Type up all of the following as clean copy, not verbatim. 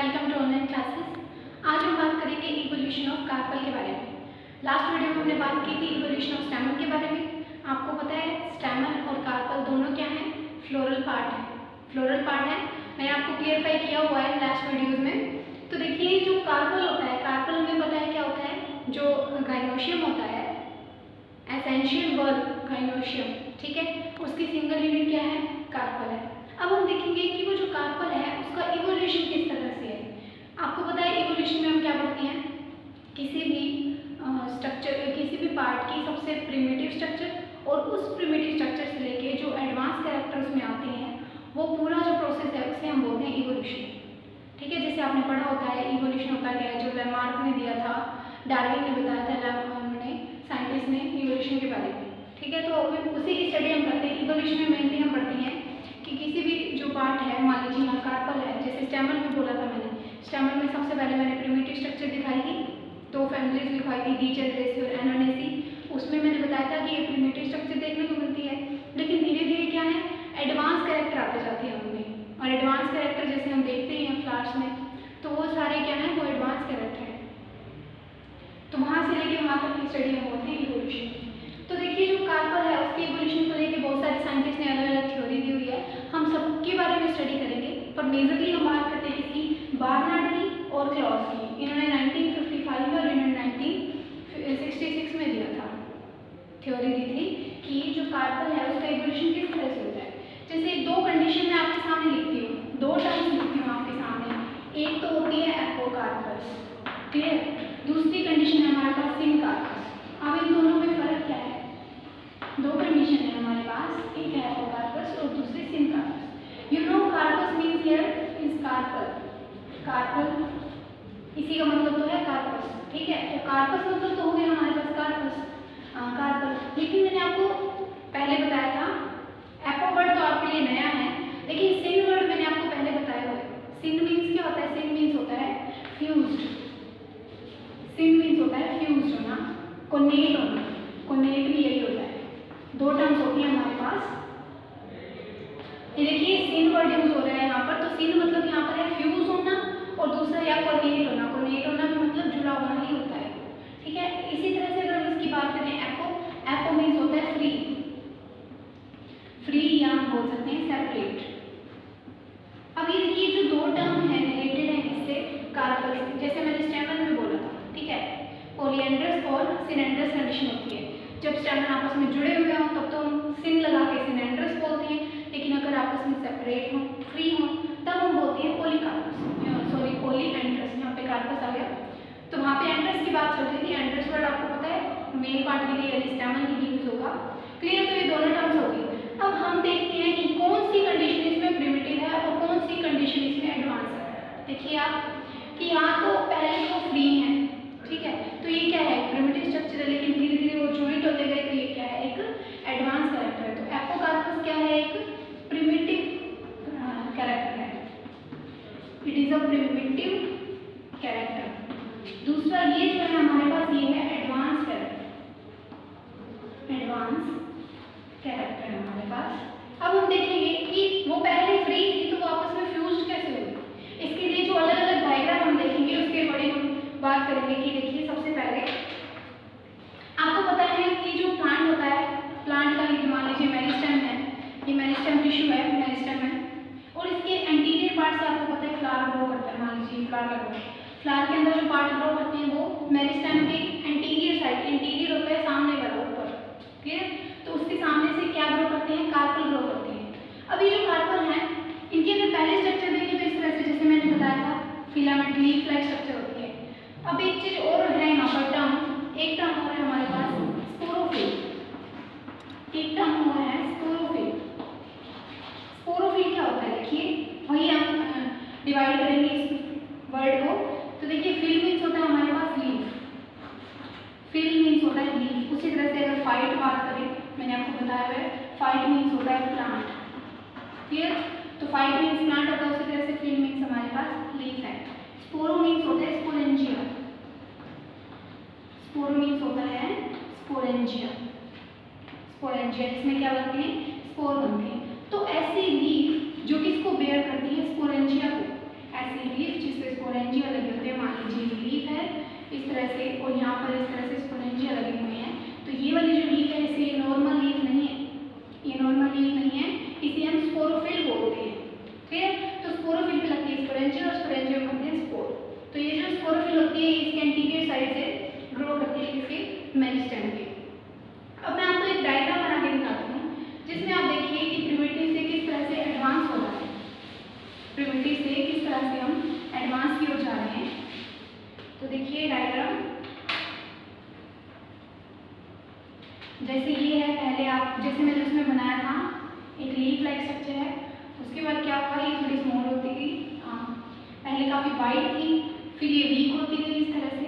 Welcome to online classes. आज हम बात करेंगे इवोल्यूशन ऑफ कार्पल के बारे में। लास्ट वीडियो में हमने बात की थी इवोल्यूशन ऑफ स्टैमन के बारे में। आपको पता है स्टैमन और कार्पल दोनों क्या हैं? फ्लोरल पार्ट है। फ्लोरल पार्ट है, मैंने आपको क्लियरफाई किया हुआ है लास्ट वीडियोज में। तो देखिए जो कार्पल होता है, कार्पल हमें पता है क्या होता है, जो गाइनोशियम होता है, एसेंशियल वर्ब गाइनोशियम, ठीक है, उसकी सिंगल यूनिट क्या है? कार्पल है। अब हम देखेंगे कि वो जो कार्पल है उसका इवोल्यूशन किस तरह से है। आपको पता है इवोल्यूशन में हम क्या पढ़ते हैं, किसी भी स्ट्रक्चर, किसी भी पार्ट की सबसे प्रिमिटिव स्ट्रक्चर और उस प्रिमिटिव स्ट्रक्चर से लेके जो एडवांस कैरेक्टर उसमें आते हैं, वो पूरा जो प्रोसेस है उसे हम बोलते हैं इवोल्यूशन। ठीक है, जैसे आपने पढ़ा होता है इवोल्यूशन होता क्या है, जो लैमार्क ने दिया था, डार्विन ने बताया था, उन्होंने साइंटिस्ट ने इवोल्यूशन के बारे में। ठीक है, तो उसी की स्टडी हम करते हैं। इवोल्यूशन में मेनली हम पढ़ते हैं कि किसी भी जो पार्ट है, मान लीजिए यहाँ कार्पल है, जैसे स्टैमन में बोला था मैंने, स्टैमन में सबसे पहले मैंने प्रिमिटिव स्ट्रक्चर दिखाई थी, दो फैमिलीज दिखाई थी, डीजेनरेसी और एनानेसी। उसमें मैंने बताया था कि ये प्रिमिटिव स्ट्रक्चर देखने को मिलती है, लेकिन धीरे धीरे क्या है, एडवांस कैरेक्टर आते जाते हैं उनमें। और एडवांस कैरेक्टर जैसे हम देखते हैं फ्लावर्स में, तो वो सारे क्या हैं, वो एडवांस कैरेक्टर हैं। तो वहाँ से लेके वहाँ तक की स्टडी हम बोलते हैं इवोल्यूशन। तो देखिए जो कार्पल है उसके इवोल्यूशन को लेके बहुत सारे साइंटिस्ट ने अलग अलग थ्योरी दी हुई है, हम सबके बारे में स्टडी करेंगे, पर मेजरली हम बात करते हैं किसकी, बार्नार्ड की और क्लॉस की। इन्होंने 1955 और इन्होंने 1966 में दिया था, थ्योरी दी थी कि जो कार्पल है उसका इवोल्यूशन किस तरह से होता है। जैसे दो कंडीशन मैं आपके सामने लिखती हूँ, दो टर्म्स लिखती हूँ आपके सामने। एक तो होती है एपोकार्पस, क्लियर, दूसरी कंडीशन है हमारे पास सिनकार्पस। अब इन दोनों में फर्क क्या है? दो कंडीशन है हमारे पास, एक है एपोकार्पस और दूसरी syncarpous. You know carpus means here is carpel, carpel इसी का मतलब तो है कार्पस, ठीक है। तो कार्पस मतलब तो हो गया हमारे पास कार्पस, कार्पल। लेकिन मैंने आपको पहले बताया था, एपो वर्ड तो आपके लिए नया है, लेकिन सिन वर्ड मैंने आपको पहले बताया हुआ है। सिन मीन्स क्या होता है? सिन मीन्स होता है फ्यूज्ड, सिन मीन्स होता है फ्यूज्ड होना, कोनेट होना, कोनेट भी यही होता है। दो टर्म्स होती है हमारे पास। ये देखिए सिन वर्ड यूज हो रहा है यहाँ पर, तो सिन मतलब यहाँ पर है फ्यूज होना, और दूसरा या कोनेट होना। कोनेट होना भी मतलब जुड़ा होना ही होता है, ठीक है। इसी तरह से अगर हम इसकी बात करें एपो, एपो मीन्स होता है फ्री, फ्री या हम बोल सकते हैं सेपरेट। अब ये देखिए जो दो टर्म है रिलेटेड है इससे कार्पल से, जैसे मैंने स्टैमन में बोला था, ठीक है, पॉलीएंड्रस और सिनेंड्रस कंडीशन होती है। जब स्टैमन आपस में जुड़े हुए हों तब तो हम सिन लगा के सिनेंड्रस बोलते हैं, लेकिन अगर आपस में सेपरेट हों, फ्री हों, तब हम बोलते हैं पॉलीकार्पस, सॉरी पॉलीएंड्रस। यहाँ पे कार्पस आ गया, तो वहाँ पे एंड्रस की बात चल रही थी। एंड्रस वर्ड आपको पता है मेल पार्ट के लिए यानी स्टैमन के लिए यूज होगा, क्लियर। तो ये दोनों टर्म्स हो गई। अब हम देखते हैं कि कौन सी कंडीशन इसमें प्रिमिटिव है और कौन सी कंडीशन इसमें एडवांस है। देखिए आप कि यहाँ तो पहले तो फ्री है, ठीक है, तो ये क्या है, प्रिमिटिव स्ट्रक्चर है, लेकिन धीरे धीरे वो ज्वाइंट होते गए, तो ये क्या है, एक एडवांस कैरेक्टर है। तो एपोकार्पस क्या है, एक प्रिमिटिव कैरेक्टर है, it is a primitive character. दूसरा ये जो है हमारे पास, ये है एडवांस कैरेक्टर, एडवांस कैरेक्टर है हमारे पास। अब हम देखेंगे कि वो पहले फ्री थी तो वो आपस में फ्यूज्ड कैसे हुई। इसके लिए जो अलग अलग डायग्राम हम देखेंगे उसके अकॉर्डिंग हम बात करेंगे। कि देखिए सबसे पहले आपको पता है कि जो प्लांट होता है, प्लांट का ये मान लीजिए मेरिस्टेम है, ये मेरिस्टेम टिश्यू है, मेरिस्टेम है, और इसके एंटीरियर पार्ट से आपको पता है फ्लावर ग्रो करता है। मान लीजिए फ्लावर लगा, फ्लावर के अंदर जो पार्ट ग्रो करते हैं वो मेरिस्टेम के एंटीरियर साइड, एंटीरियर होता है सामने वाला ऊपर, क्लियर। तो उसके सामने से क्या ग्रो करते हैं, कार्पल ग्रो करते हैं। अब ये जो कार्पल है, इनके अगर पहले स्ट्रक्चर देखें तो इस तरह से, जैसे मैंने बताया था फिलामेंट लीफ लाइक स्ट्रक्चर होती है। अब एक चीज और है यहाँ पर टर्म, एक टर्म और है हमारे पास स्पोरोफिल, एक टर्म और है स्पोरोफिल। स्पोरोफिल क्या होता है, देखिए वही हम डिवाइड करेंगे इस वर्ड को। तो देखिए फिल मीन्स होता है हमारे पास लीफ, फिल मीन्स होता है लीफ। उसी तरह से अगर फाइट बात करें, मैंने आपको बताया है फाइट मीन्स होता है प्लांट, क्लियर। तो फाइट मीन्स प्लांट होता है, उसी तरह से फिल मीन्स हमारे पास लीफ है। स्पोरो मीन्स होता है स्पोरेंजिया, स्पोरो मीन्स होता है स्पोरेंजिया, स्पोरेंजिया जिसमें क्या बनते हैं, स्पोर बनते हैं। तो ऐसी लीफ जो किसको बेयर करती है, स्पोरेंजिया को, ऐसी लीफ जिसपे स्पोरेंजिया और स्पोरेंजिया में बनते हैं स्पोर। तो ये जो स्पोरोफिल होती है इसके एंटीरियर साइड से ग्रो करती है इसके मेरिस्टेम के। अब मैं आपको एक डायग्राम बना के दिखाती हूँ जिसमें आप देखिए कि प्रिमिटिव से किस तरह से एडवांस हो रहा है, प्रिमिटिव से किस तरह से हम एडवांस की ओर जा रहे हैं। तो देखिए डायग्राम जैसे ये है, पहले आप जैसे मैंने उसमें बनाया था एक लीफ लाइक स्ट्रक्चर है, उसके बाद क्या हुआ ये थोड़ी स्मॉल होती गई, पहले काफ़ी वाइड थी फिर ये वीक होती गई, इस तरह से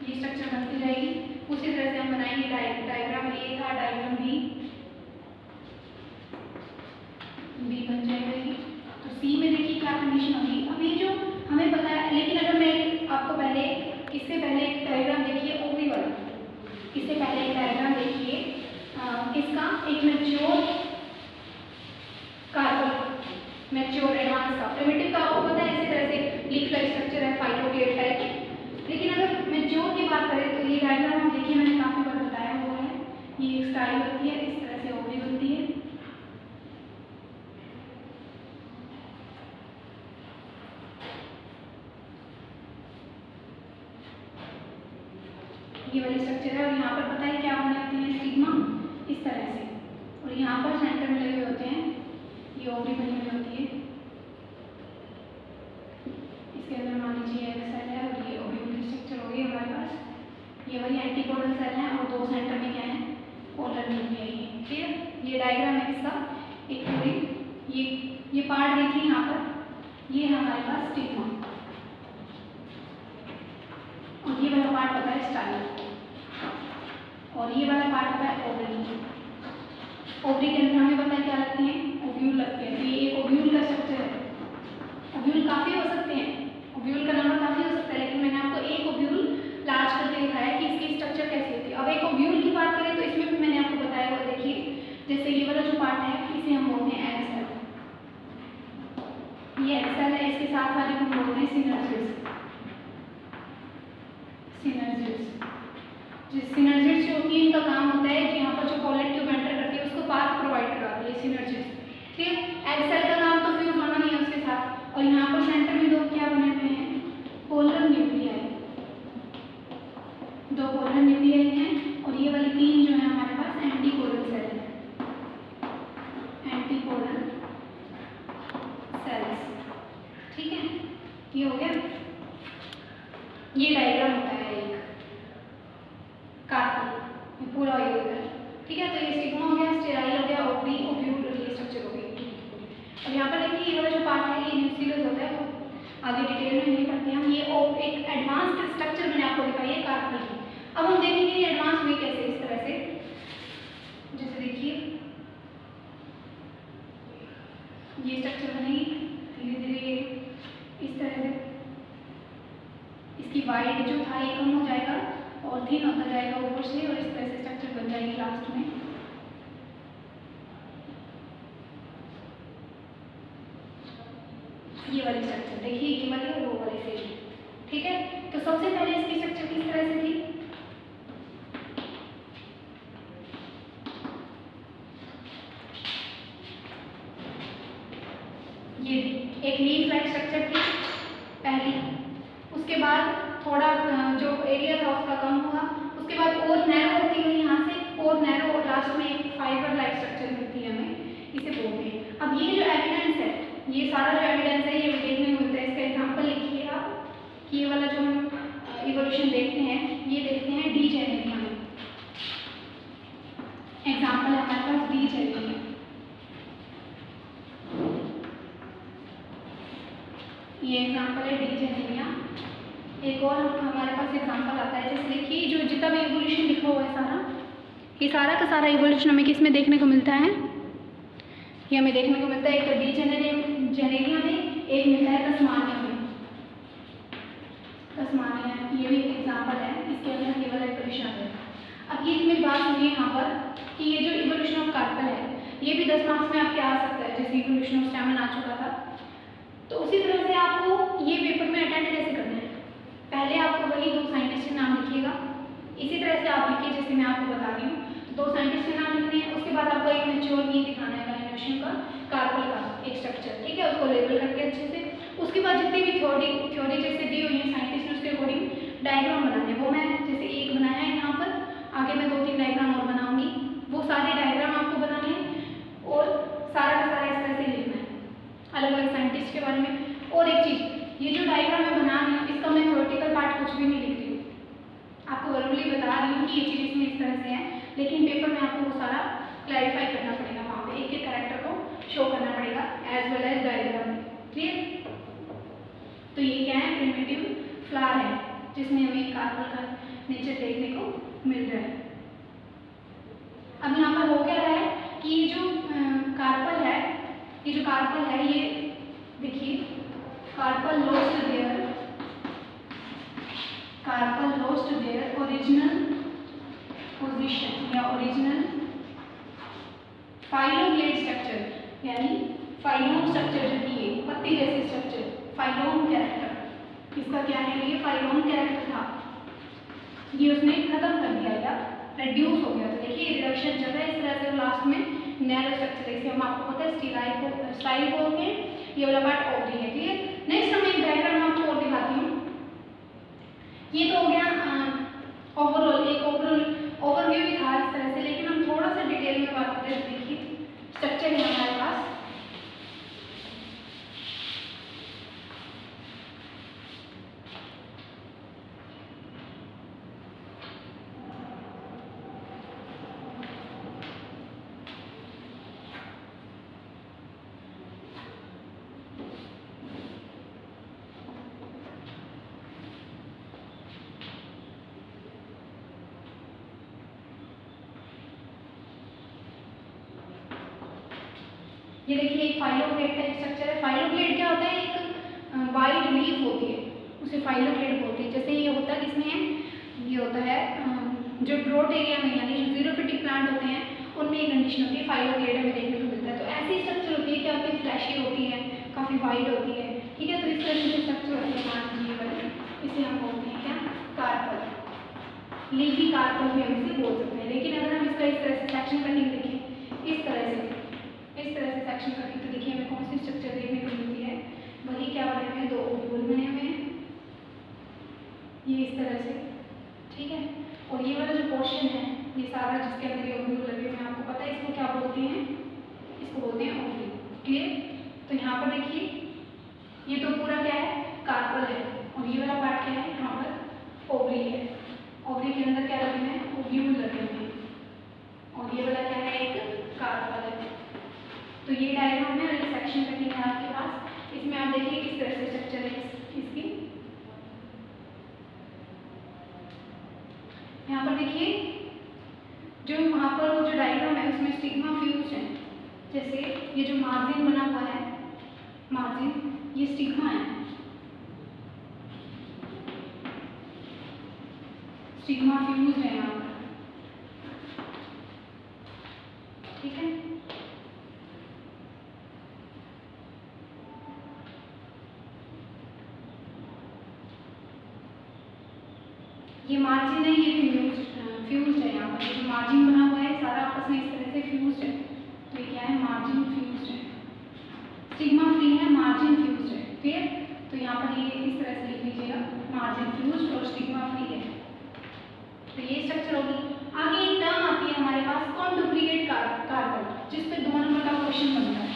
ये स्ट्रक्चर बनती जाएगी। उसी तरह से हम बनाएंगे डायग्राम ए था, डायग्राम बी बन जाएगा ये। तो सी में देखिए क्या कंडीशन होगी। अब ये जो हमें पता है, लेकिन अगर मैं आपको पहले इससे पहले एक डायग्राम देखिए ओवरी वाला, इससे पहले एक डायग्राम देखिए इसका एक मैच्योर कार्बन मैच्योर एडवांस का प्रिमिटिव का आपको पता है इसी तरह से लीफ लाइक स्ट्रक्चर है, फाइटोप्लेट टाइप। लेकिन अगर मैच्योर की बात करें तो ये डायग्राम हम देखिए मैंने काफ़ी बार बताया हुआ है, ये एक स्टाइल होती है, इस तरह से ओवरी बनती है। ये वाली स्ट्रक्चर है और यहाँ पर पता है क्या बने होते हैं स्टिग्मा इस तरह से, और यहाँ पर सेंटर में लगे हुए होते हैं ये ओवरी बनी हुई होती है। इसके अंदर मान लीजिए एक सेल है और ये ओव्यूल स्ट्रक्चर हो गई हमारे पास, ये वही एंटीपोडल सेल है और दो सेंटर में क्या है पोलर न्यूक्लियाई है। ठीक है, ये डायग्राम है इसका एक पूरी। ये पार्ट देखिए यहाँ पर, ये है हमारे पास स्टिग्मा और ये वाला पार्ट होता है स्टाइल और ये वाला पार्ट होता है ओवरी। ओवरी के अंदर हमें पता है क्या लगती है ओव्यूल लगते हैं। तो ये एक ओव्यूल का स्ट्रक्चर है। ओव्यूल काफ़ी हो सकते हैं, ओव्यूल का नंबर काफ़ी हो सकता है, लेकिन मैंने आपको एक ओव्यूल लार्ज करके दिखाया कि इसकी स्ट्रक्चर कैसी होती है। अब एक ओव्यूल की बात करें तो इसमें भी मैंने आपको बताया हुआ, देखिए जैसे ये वाला जो पार्ट है इसे हम बोलते हैं एग सेल, ये एग सेल है, इसके साथ वाले को हम बोलते हैं सिनर्जिड्स। सिनर्जिड्स जो होती है इनका काम होता है कि यहाँ पर जो पोलर ट्यूब एंटर करती है उसको पाथ प्रोवाइड कराती है सिनर्जिड्स। ठीक है, एग सेल का काम तो फ्यूज होना नहीं है उसके साथ, और यहाँ पर सेंटर में दो क्या बने हुए हैं पोलर न्यूक्लियाई, दो पोलर न्यूक्लियाई हैं और ये वाली तीन जो है हमारे पास एंटीपोडल सेल है, एंटीपोडल सेल्स। ठीक है, ये हो गया, ये डायग्राम होता है एक कार्बन पूरा ये होता है। ठीक है, तो ये स्टिग्मा हो गया, स्टेराइल हो गया, ओवरी, ओव्यूल और ये स्ट्रक्चर हो गई। अब यहाँ पर देखिए ये वाला जो पार्ट है ये न्यूक्लियस होता है, वो आगे डिटेल में नहीं पढ़ते हम। ये एक एडवांस्ड स्ट्रक्चर मैंने आपको दिखाई है कार्बन की। अब हम देखेंगे ये एडवांस हुई कैसे, इस तरह से जैसे देखिए ये स्ट्रक्चर बनेगी धीरे धीरे इस तरह से, इसकी वाइड जो था ये कम हो जाएगा और थिन होता जाएगा ऊपर से, और इस तरह से स्ट्रक्चर बन जाएगी लास्ट में। ये वाली स्ट्रक्चर देखिए, ये वाली और वो वाली से। ठीक है, तो सबसे पहले इसकी स्ट्रक्चर किस तरह से थी, ये थी एक लीफ लाइक स्ट्रक्चर थी पहली, उसके बाद थोड़ा जो एरिया था उसका कम हुआ, उसके बाद और नैरो होती हुई यहाँ से और नैरो, और लास्ट में एक फाइबर लाइक स्ट्रक्चर मिलती है हमें, इसे बोलते हैं। अब ये जो एविडेंस है, ये सारा जो एविडेंस है ये देखने को मिलता है। इसका एग्जाम्पल लिखिए आप कि ये वाला जो हम इवोल्यूशन देखते हैं ये देखते हैं डी जेनेरिया में। एग्जाम्पल है हमारे पास डी जेनेरिया, ये एग्जाम्पल है डी जेनेरिया। एक और हमारे पास एग्जाम्पल आता है, जैसे देखिए जो जितना भी इवोल्यूशन लिखा हुआ है सारा, ये सारा का सारा इवोल्यूशन हमें किस में देखने को मिलता है, ये हमें देखने को मिलता है एक तो डी जेनेरिया में, एक मिलता है तस्मानिया में। तस्मानिया ये भी एक एग्जाम्पल है, इसके अंदर केवल इवोल्यूशन है। अब ये मेरी बात सुनिए यहाँ पर कि ये जो इवोल्यूशन ऑफ कार्पल है ये भी 10 मार्क्स में आपके आ सकता है, जैसे इवोल्यूशन ऑफ स्टैमन आ चुका था। तो उसी तरह से आपको ये पेपर में अटेंड कैसे करना है, पहले आपको वही दो साइंटिस्ट के नाम लिखिएगा, इसी तरह से आप लिखिए जैसे मैं आपको बता रही हूँ। दो साइंटिस्ट के नाम लिखने हैं, उसके बाद आपको एक मैच्योर मीन दिखाना है इवोल्यूशन का कार्पल का एक स्ट्रक्चर, ठीक है, उसको लेबल करके अच्छे से। उसके बाद जितनी भी थ्योरी जैसे दी हुई है साइंटिस्ट ने उसके अकॉर्डिंग डायग्राम बनाने, वो मैं जैसे एक बनाया है यहाँ पर, आगे मैं 2-3 डायग्राम और बनाऊंगी, वो सारे डायग्राम आपको बनाने हैं और सारा का सारा इस तरह से लिखना है अलग अलग साइंटिस्ट के बारे में। और एक चीज़, ये जो डायग्राम मैं बना रही हूँ इसका मैं थ्योरेटिकल पार्ट कुछ भी नहीं लिख रही हूँ, आपको वर्बली बता रही हूँ कि ये चीज़ इसमें इस तरह से है, लेकिन पेपर में आपको वो सारा क्लैरिफाई करना पड़ेगा, वहाँ पे एक एक कैरेक्टर को शो करना पड़ेगा एज वेल एज डायग्राम में, क्लियर। तो ये क्या है, प्रिमिटिव फ्लावर है जिसमें हमें कार्पल का नेचर देखने को मिल रहा है। अब यहाँ पर हो क्या रहा है कि ये जो कार्पल है, ये जो कार्पल है, ये देखिए carpel lost their original position या ओरिजिनल फाइलोग्लेड स्ट्रक्चर, यानी फाइलोम स्ट्रक्चर जो कि ये पत्ती जैसी स्ट्रक्चर, फाइलोम कैरेक्टर, इसका क्या है, ये फाइलोम कैरेक्टर था, ये उसने खत्म कर दिया या रेड्यूस हो गया। तो देखिए रिडक्शन चल रहा है इस तरह से, लास्ट में नैरो स्ट्रक्चर है, इसे हम आपको पता है स्टाइल बोलते हैं, ये वाला पार्ट ओवरी है, क्लियर। नेक्स्ट हम एक डायग्राम आपको और दिखाती हूँ। ये तो हो गया ओवरऑल, एक ओवरव्यू भी था इस तरह से, लेकिन हम थोड़ा सा डिटेल में बात करते हैं। देखिए स्ट्रक्चर है हमारे पास, ये देखिए एक फाइलोग्लेड का एक स्ट्रक्चर है। फाइलोग्लेड क्या होता है, एक वाइट लीफ होती है, उसे फाइलोग्लेड बोलते हैं। जैसे ये होता है किसमें, ये होता है जो ड्रॉट एरिया में, यानी जो जीरोफिटिक प्लांट होते हैं उनमें ये कंडीशन होती है, फाइलोग्लेड हमें देखने को मिलता है। तो ऐसी स्ट्रक्चर होती है, क्या होती है, फ्लैशी होती है, काफ़ी वाइट होती है, ठीक है। तो इस तरह से स्ट्रक्चर होती है, मान लीजिए वाली, इसे हम बोलते हैं क्या, कार्पल, लीफी कार्पल भी हम इसे बोल सकते हैं। लेकिन अगर हम इसका इस तरह से सेक्शन कटिंग देखें, इस तरह से सेक्शन कटिंग, तो देखिए हमें कौन सी स्ट्रक्चर देखने को मिलती है, वही क्या बने हुए हैं, 2 ओव्यूल बने हुए हैं, ये इस तरह से, ठीक है। और ये वाला जो पोर्शन है, ये सारा जिसके अंदर ये ओव्यूल लगे हुए हैं, आपको पता है इसको क्या बोलते हैं, इसको बोलते हैं ओवरी, क्लियर। तो यहाँ पर देखिए ये तो पूरा क्या है, कार्पल है, और ये वाला पार्ट क्या है, यहाँ पर ओवरी है। ओवरी के अंदर क्या लगे हुए हैं, ओव्यूल लगे हुए हैं, और ये वाला क्या है, एक कार्पल है। तो ये डायग्राम है और ये सेक्शन कटिंग है आपके पास। इसमें आप देखिए किस तरह से स्ट्रक्चर है इसकी। यहाँ पर देखिए जो वहाँ पर वो जो डायग्राम है उसमें स्टिग्मा फ्यूज है। जैसे ये जो मार्जिन बना हुआ है, मार्जिन, ये स्टिग्मा है, स्टिग्मा फ्यूज है यहाँ पर, ठीक है। ये मार्जिन है, ये भी फ्यूज है, यहाँ पर जो मार्जिन बना हुआ है सारा आपस में इस तरह से फ्यूज है। तो ये क्या है, मार्जिन फ्यूज है, स्टिग्मा फ्री है, मार्जिन फ्यूज है, क्लियर। तो यहाँ पर ये इस तरह से लिख लीजिएगा, मार्जिन फ्यूज और स्टिग्मा फ्री है। तो ये स्ट्रक्चर होगी। आगे एक टर्म आती है हमारे पास, कौन डुप्लीकेट कार्बन, जिस पे 2 नंबर का क्वेश्चन बनता है,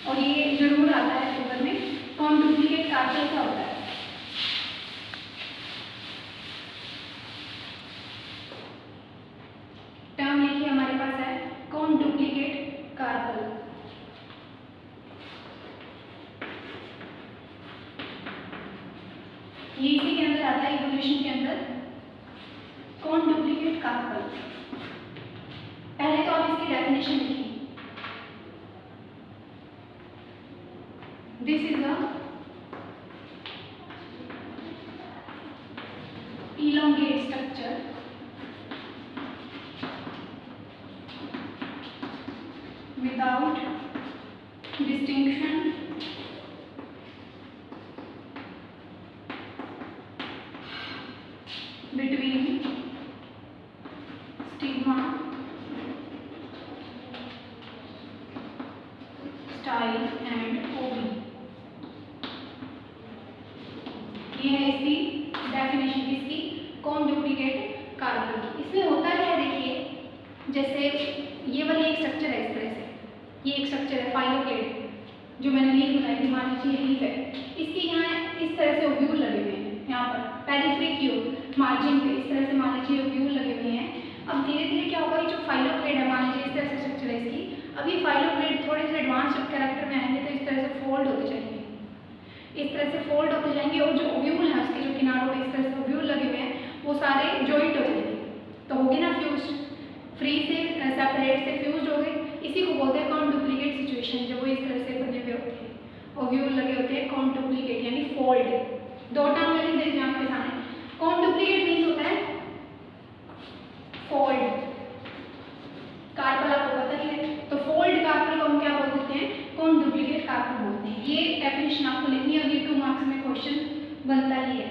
और ये जरूर आता है पेपर में, कौन डुप्लीकेट कार्बन क्या होता है। टर्म लिखिए हमारे पास है, कौन डुप्लीकेट कार्बन। ये इसी के अंदर आता है, इवोल्यूशन के अंदर, कौन डुप्लीकेट कार्बन। पहले तो आप इसकी डेफिनेशन लिखिए, this is a elongate structure without distinction between stigma style and ओवी। ये है इसकी डेफिनेशन किसकी, कौन डुप्लीकेट कार्बन की। इसमें होता क्या है देखिए, जैसे ये वाली एक स्ट्रक्चर है इस तरह से, ये एक स्ट्रक्चर है फाइलोक्लेड, जो मैंने लीफ बताई थी, मान लीजिए लीफ है, इसके यहाँ इस तरह से ओव्यूल लगे हुए हैं, यहाँ पर पेरिफेरी की ओर मार्जिन पे इस तरह से मान लीजिए ओव्यूल लगे हुए हैं। अब धीरे धीरे क्या होगा, ये जो फाइलोक्लेड है, मान लीजिए इस तरह से स्ट्रक्चर है इसकी, अब ये फाइलोक्लेड थोड़े से एडवांस कैरेक्टर में आएंगे तो इस तरह से फोल्ड होते जाएंगे, इस तरह से फोल्ड होते जाएंगे, और जो ओव्यूल है उसके जो किनारों पे इस तरह से ओव्यूल लगे हुए हैं वो सारे जॉइंट हो जाएंगे, तो होगी ना फ्यूज, फ्री से सेपरेट से फ्यूज हो गए। इसी को बोलते हैं कौन डुप्लीकेट सिचुएशन, जब वो इस तरह से बने हुए होते हैं, ओव्यूल लगे होते हैं, कौन डुप्लीकेट यानी फोल्ड। दो टर्म में लिख दीजिए आपके सामने, कौन डुप्लीकेट मीन्स होता है फोल्ड, कार्बन आपको पता ही है, तो फोल्ड कार्बन को हम क्या बोल देते हैं, कौन डुप्लीकेट कार्बन बोलते हैं। ये डेफिनेशन आपको लिखनी है और ये 2 मार्क्स में क्वेश्चन बनता ही है।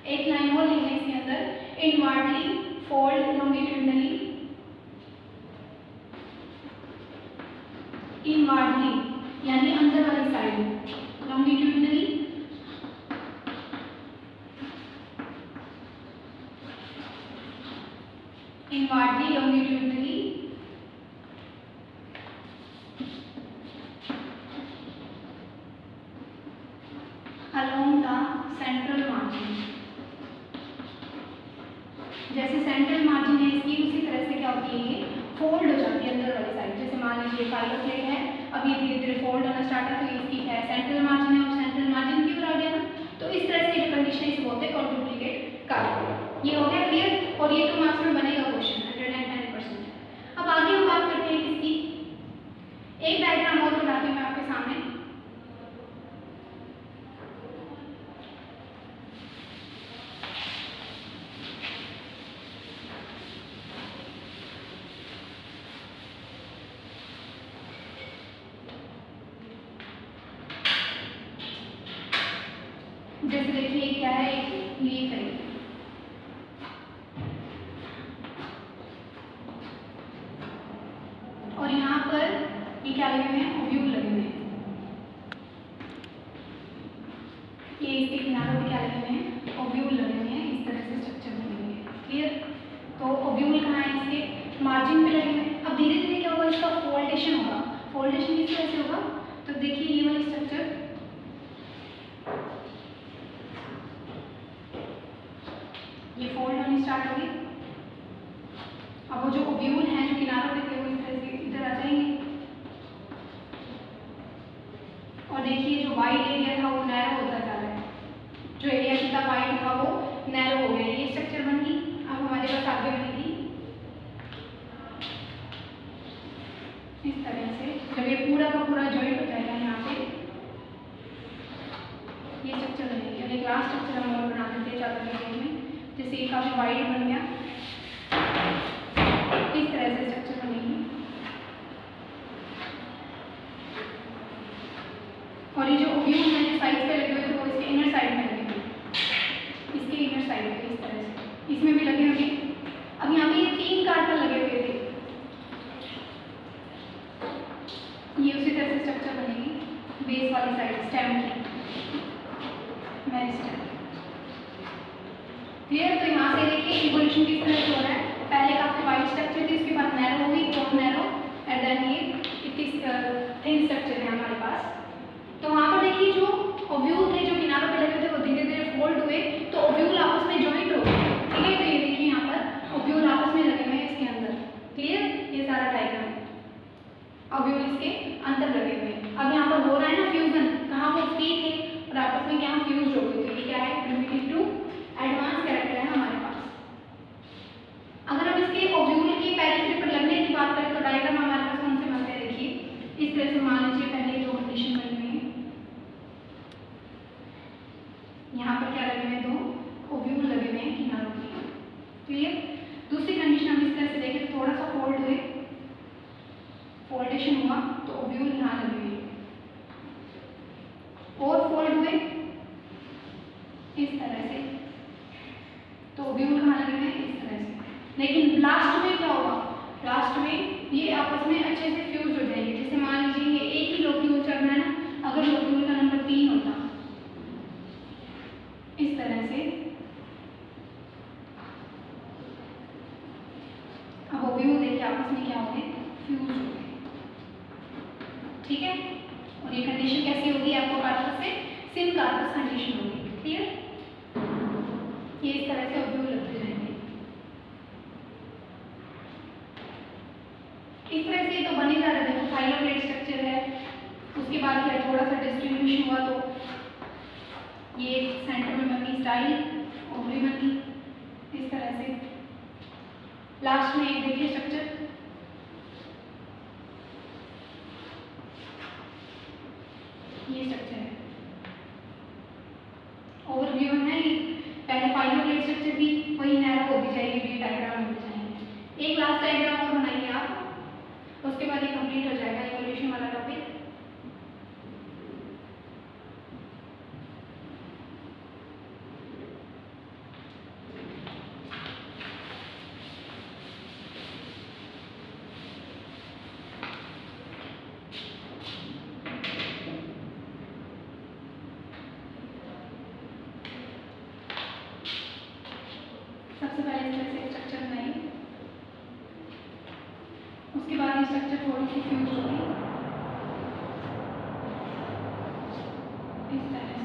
एक लाइन और लिखना है इसके अंदर, इनवर्टली फोल्ड लॉन्गिट्यूडनली, इनवर्टली यानी अंदर वाली side, longitudinally inwardly longitudinally along the central margin। जैसे सेंट्रल मार्जिन है इसकी, उसी तरह से क्या होती है, ये फोल्ड हो जाती है अंदर वाली साइड। जैसे मान लीजिए फाइलोक्लेड है, अब ये धीरे धीरे फोल्ड होना स्टार्ट है, तो इसकी है सेंट्रल मार्जिन है और सेंट्रल मार्जिन की ओर आ गया ना, तो इस तरह से जो कंडीशन है इसको बोलते हैं कौन डुप्लीकेट कार्बन। ये हो गया क्लियर, और ये 2 मार्क्स में बनेगा क्वेश्चन 110%। अब आगे हम बात करते हैं किसकी, एक डायग्राम और बनाती हूँ मैं आपके सामने। जैसे देखिए क्या है, एक लीफ है, और यहाँ पर ये क्या लगे हुए हैं, ओव्यूल लगे हुए हैं, ये इसके किनारों पे क्या लगे हुए हैं, ओव्यूल लगे हुए हैं, इस तरह से स्ट्रक्चर बने हुए हैं, क्लियर। तो ओव्यूल कहाँ है, इसके मार्जिन पे लगे हुए हैं। अब धीरे धीरे क्या होगा, इसका फोल्डेशन होगा, फोल्डेशन किस तरह से होगा, तो देखिए ये वाली स्ट्रक्चर ये फोल्ड होनी स्टार्ट होगी। अब वो जो ओव्यूल हैं जो किनारों पे थे वो इस तरह से इधर आ जाएंगे, और देखिए जो वाइड एरिया था वो नैरो होता जा रहा है, जो एरिया कितना वाइड था वो नैरो हो गया, ये स्ट्रक्चर बन गई। अब हमारे पास आगे बनेगी इस तरह से, जब ये पूरा का पूरा जॉइंट हो जाएगा यहाँ पे ये स्ट्रक्चर बनेगी। और एक लास्ट स्ट्रक्चर हम और बना देते हैं चादर के केस में, जैसे ये काफी वाइड बन गया, इस तरह से स्ट्रक्चर बनेगी। और ये जो ओव्यूल है जो साइड पे लगे हुए थे वो इसके इनर साइड में लगे हुए, इसके इनर साइड पे इस तरह से, इसमें भी लगे होंगे। अब यहाँ पे ये 3 कार्बन लगे हुए थे, ये उसी तरह से स्ट्रक्चर बनेगी बेस वाली साइड, स्टेम की, मेरिस्टेम, क्लियर। तो यहाँ से देखिए इवोल्यूशन किस तरह से हो रहा है, पहले काफी वाइड स्ट्रक्चर थी, उसके बाद नैरो हुई, बहुत नैरो, एंड देन ये थिन स्ट्रक्चर है हमारे पास। तो वहाँ पर देखिए जो ओव्यूल थे जो किनारों पे लगे थे वो धीरे धीरे फोल्ड हुए, तो ओव्यूल आपस में जॉइंट हो गए, ठीक है। तो ये देखिए यहाँ पर ओव्यूल आपस में लगे हुए हैं इसके अंदर, क्लियर। ये सारा डायग्राम ओव्यूल इसके अंदर लगे हुए हैं। अब यहाँ पर हो रहा है ना फ्यूजन, कहाँ वो फ्री थे और आपस में क्या फ्यूज हो गए, तो ये क्या है, प्रिमिटिव टू एडवांस कैरेक्टर है हमारे पास। अगर हम इसके ओव्यूल की पेरिफेरी पर लगने की बात करें तो डायग्राम हमारे पास कौन से बनते हैं, देखिए इस तरह से मान लीजिए पहले 2 कंडीशन बनी हुई है, यहाँ पर क्या लगे हुए हैं, 2 ओव्यूल लगे हुए हैं किनारों पे, क्लियर। दूसरी कंडीशन हम इस तरह से देखें तो थोड़ा सा फोल्ड हुए, फोल्डेशन हुआ तो ओव्यूल यहाँ लगे हुए हैं, और फोल्ड हुए इस तरह से तो ओव्यूल कहाँ लगे हुए हैं, इस तरह से। लेकिन लास्ट में क्या होगा, लास्ट में ये आपस में अच्छे से फ्यूज हो जाएंगे। जैसे मान लीजिए ठीक है। और ये कंडीशन कैसी होगी, आपको कार्पस से सिन कार्पस कंडीशन होगी। क्लियर? ये इस तरह से ऑब्जेक्ट लगते जाएंगे। इस तरह से तो बन ही जा रहा है। देखो फाइलोप्लेट स्ट्रक्चर है, उसके बाद क्या थोड़ा सा डिस्ट्रीब्यूशन हुआ तो ये सेंटर में बनी स्टाइल ओवरी बनी इस तरह से। लास्ट में एक देखिए स्ट्रक्चर, ये स्ट्रक्चर है। ओवरव्यू है ये। पहले फाइलोप्लेट स्ट्रक्चर भी वही नैरो होती जाएगी, ये डायग्राम होते जाएंगे। एक लास्ट डायग्राम और बनाइए आप, उसके बाद ये कंप्लीट हो जाएगा इवोल्यूशन वाला टॉपिक। सबसे पहले इस तरह से स्ट्रक्चर बनाइए, उसके बाद ये स्ट्रक्चर थोड़ी सी फ्यूज होगी इस तरह से।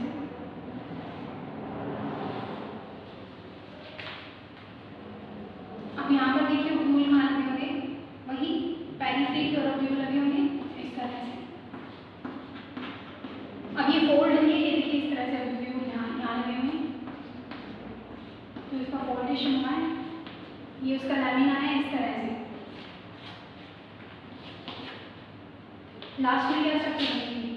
अब यहाँ पर देखिए व्यूल कहाँ लगे होंगे, वही पेरिफेरी और व्यू लगे होंगे इस तरह से। अब ये फोल्ड है, ये देखिए इस तरह से व्यू यहाँ लगे होंगे, तो इसका फोल्डेशन हुआ है, ये उसका लैमिना है इस तरह से। लास्ट में क्या स्ट्रक्चर बनेगी,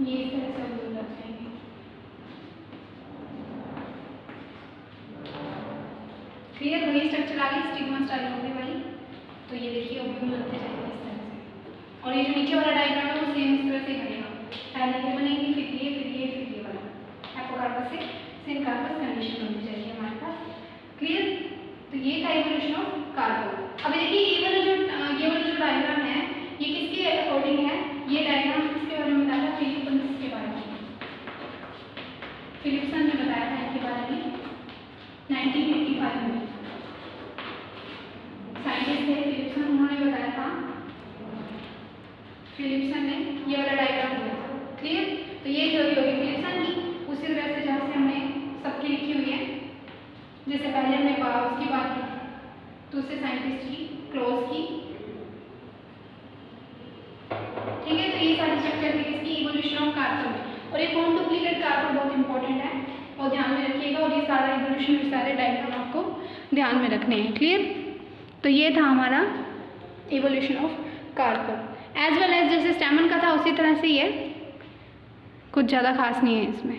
ये इस तरह से व्यू लग जाएंगे। क्लियर? वही स्ट्रक्चर आ गई स्टिग्मा स्टाइल होने वाली, तो ये देखिए व्यू लगते जाएंगे इस तरह से। और ये जो नीचे वाला डायग्राम है वो सेम इस तरह से बनेगा, पहले ये बनेगी फिर ये वाला। आपको कार्पस से सेम कार्पस कंडीशन होनी चाहिए हमारे पास। क्लियर? तो ये था इवोल्यूशन ऑफ कार्पल। अब देखिए ये वाला जो डायग्राम है ये किसके अकॉर्डिंग है, ये डायग्राम किसके बारे में बताया था, फिलिप्सन के बारे में। फिलिप्सन ने बताया था इनके बारे में 1985 में। साइंटिस्ट थे फिलिप्सन, उन्होंने बताया था, फिलिप्सन ने ये वाला डायग्राम दिया था। क्लियर? तो ये थ्योरी होगी फिलिप्सन की, उसी तरह से जहाँ से हमने सबकी लिखी हुई है, जैसे पहले हमने उसकी बात की दूसरे साइंटिस्ट की क्लोज की। ठीक है, तो ये सारी स्ट्रक्चर थी किसकी, इवोल्यूशन ऑफ कार्पल। और ये कौन डुप्लीकेट कार्पल बहुत इंपॉर्टेंट है और ध्यान में रखिएगा, और ये सारा इवोल्यूशन सारे डायग्राम आपको ध्यान में रखने हैं। क्लियर? तो ये था हमारा evolution of carpel. As well as जैसे स्टैमन का था उसी तरह से ही है, कुछ ज़्यादा खास नहीं है इसमें।